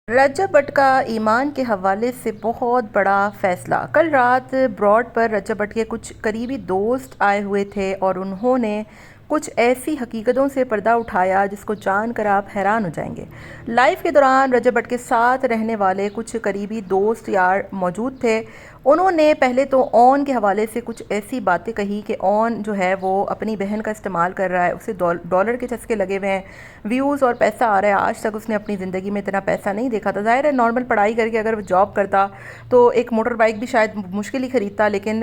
رجب but کا ایمان کے حوالے سے بہت بڑا فیصلہ۔ کل رات براڈ پر رجب بٹ کے کچھ قریبی دوست آئے ہوئے تھے اور انہوں نے کچھ ایسی حقیقتوں سے پردہ اٹھایا جس کو جان کر آپ حیران ہو جائیں گے۔ لائیو کے دوران رجب بٹ کے ساتھ رہنے والے کچھ قریبی دوست یار موجود تھے۔ انہوں نے پہلے تو اون کے حوالے سے کچھ ایسی باتیں کہی کہ اون جو ہے وہ اپنی بہن کا استعمال کر رہا ہے، اسے ڈالر کے چسکے لگے ہوئے ہیں، ویوز اور پیسہ آ رہا ہے۔ آج تک اس نے اپنی زندگی میں اتنا پیسہ نہیں دیکھا تھا۔ ظاہر ہے نارمل پڑھائی کر کے اگر وہ جاب کرتا تو ایک موٹر بائک بھی شاید مشکل ہی خریدتا، لیکن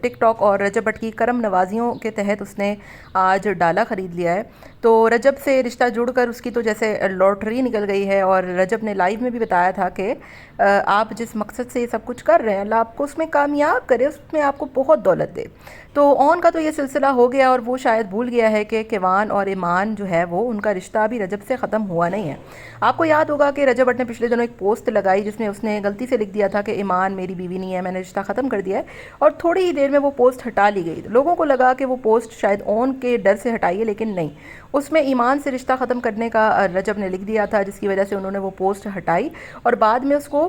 ٹک ٹاک اور رجب بٹ کی کرم نوازیوں کے تحت اس نے آج ڈالا خرید لیا ہے۔ تو رجب سے رشتہ جڑ کر اس کی تو جیسے لاٹری نکل گئی ہے، اور رجب نے لائیو میں بھی بتایا تھا کہ آپ جس مقصد سے یہ سب کچھ کر رہے ہیں اللہ آپ کو اس میں کامیاب کرے، اس میں آپ کو بہت دولت دے۔ تو اون کا تو یہ سلسلہ ہو گیا، اور وہ شاید بھول گیا ہے کہ کیوان اور ایمان جو ہے وہ ان کا رشتہ ابھی رجب سے ختم ہوا نہیں ہے۔ آپ کو یاد ہوگا کہ رجب بٹ نے پچھلے دنوں ایک پوسٹ لگائی جس میں اس نے غلطی سے لکھ دیا تھا کہ ایمان میری بیوی نہیں ہے، میں نے رشتہ ختم کر دیا ہے، اور تھوڑی ہی دیر میں وہ پوسٹ ہٹا لی گئی۔ لوگوں کو لگا کہ وہ پوسٹ شاید اون کے ڈر سے ہٹائی ہے، لیکن نہیں، اس میں ایمان سے رشتہ ختم کرنے کا رجب نے لکھ دیا تھا، جس کی وجہ سے انہوں نے وہ پوسٹ ہٹائی اور بعد میں اس کو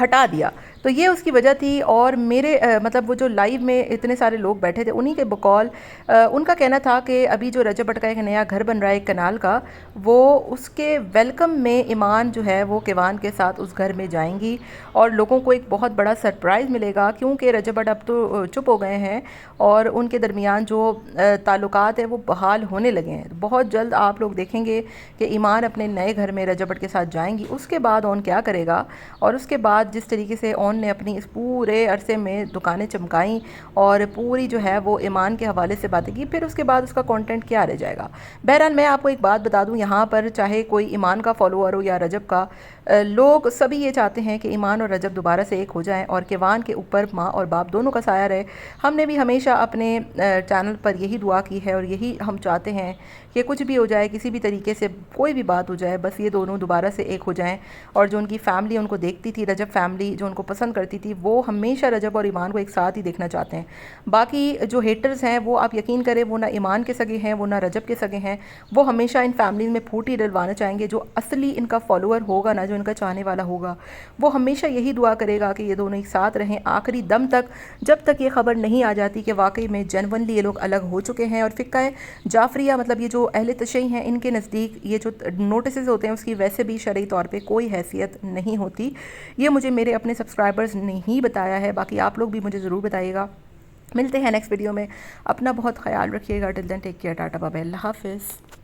ہٹا دیا۔ تو یہ اس کی وجہ تھی، اور میرے مطلب وہ جو لائیو میں اتنے سارے لوگ بیٹھے تھے انہی کے بقول ان کا کہنا تھا کہ ابھی جو رجب بٹ کا ایک نیا گھر بن رہا ہے ایک کنال کا، وہ اس کے ویلکم میں ایمان جو ہے وہ کیوان کے ساتھ اس گھر میں جائیں گی، اور لوگوں کو ایک بہت بڑا سرپرائز ملے گا، کیونکہ رجب بٹ اب تو چپ ہو گئے ہیں اور ان کے درمیان جو تعلقات ہیں وہ بحال ہونے لگے ہیں۔ بہت جلد آپ لوگ دیکھیں گے کہ ایمان اپنے نئے گھر میں رجب بٹ کے ساتھ جائیں گی۔ اس کے بعد اون کیا کرے گا، اور اس کے بعد جس طریقے سے اون نے اپنی اس پورے عرصے میں دکانیں چمکائیں اور پوری جو ہے وہ ایمان کے حوالے سے باتیں کی، پھر اس کے بعد اس کا کانٹینٹ کیا رہ جائے گا۔ بہرحال میں آپ کو ایک بات بتا دوں، یہاں پر چاہے کوئی ایمان کا فالوور ہو یا رجب کا، لوگ سبھی یہ چاہتے ہیں کہ ایمان اور رجب دوبارہ سے ایک ہو جائیں اور کیوان کے اوپر ماں اور باپ دونوں کا سایہ رہے۔ ہم نے بھی ہمیشہ اپنے چینل پر یہی دعا کی ہے، اور یہی ہم چاہتے ہیں کہ کچھ بھی ہو جائے، کسی بھی طریقے سے کوئی بھی بات ہو جائے، بس یہ دونوں دوبارہ سے ایک ہو جائیں، اور جو ان کی فیملی ان کو دیکھتی تھی، رجب فیملی جو ان کو پسند کرتی تھی، وہ ہمیشہ رجب اور ایمان کو ایک ساتھ ہی دیکھنا چاہتے ہیں۔ باقی جو ہیٹرز ہیں وہ آپ یقین کریں وہ نہ ایمان کے سگے ہیں وہ نہ رجب کے سگے ہیں، وہ ہمیشہ ان فیملیز میں پھوٹی ڈلوانا چاہیں گے۔ جو اصلی ان کا فالوور ہوگا نا، جو ان کا چاہنے والا ہوگا، وہ ہمیشہ یہی دعا کرے گا کہ یہ دونوں ایک ساتھ رہیں آخری دم تک، جب تک یہ خبر نہیں آ جاتی کہ واقعی میں جنونلی یہ لوگ الگ ہو چکے ہیں۔ اور فقہ جعفریہ مطلب یہ جو اہل تشیع ہیں، ان کے نزدیک یہ جو نوٹسز ہوتے ہیں اس کی ویسے بھی شرعی طور پہ کوئی حیثیت نہیں ہوتی۔ یہ مجھے میرے اپنے سبسکرائبرز نے ہی بتایا ہے، باقی آپ لوگ بھی مجھے ضرور بتائیے گا۔ ملتے ہیں نیکسٹ ویڈیو میں، اپنا بہت خیال رکھیے گا۔ Till then take care, tata bye bye, اللہ حافظ۔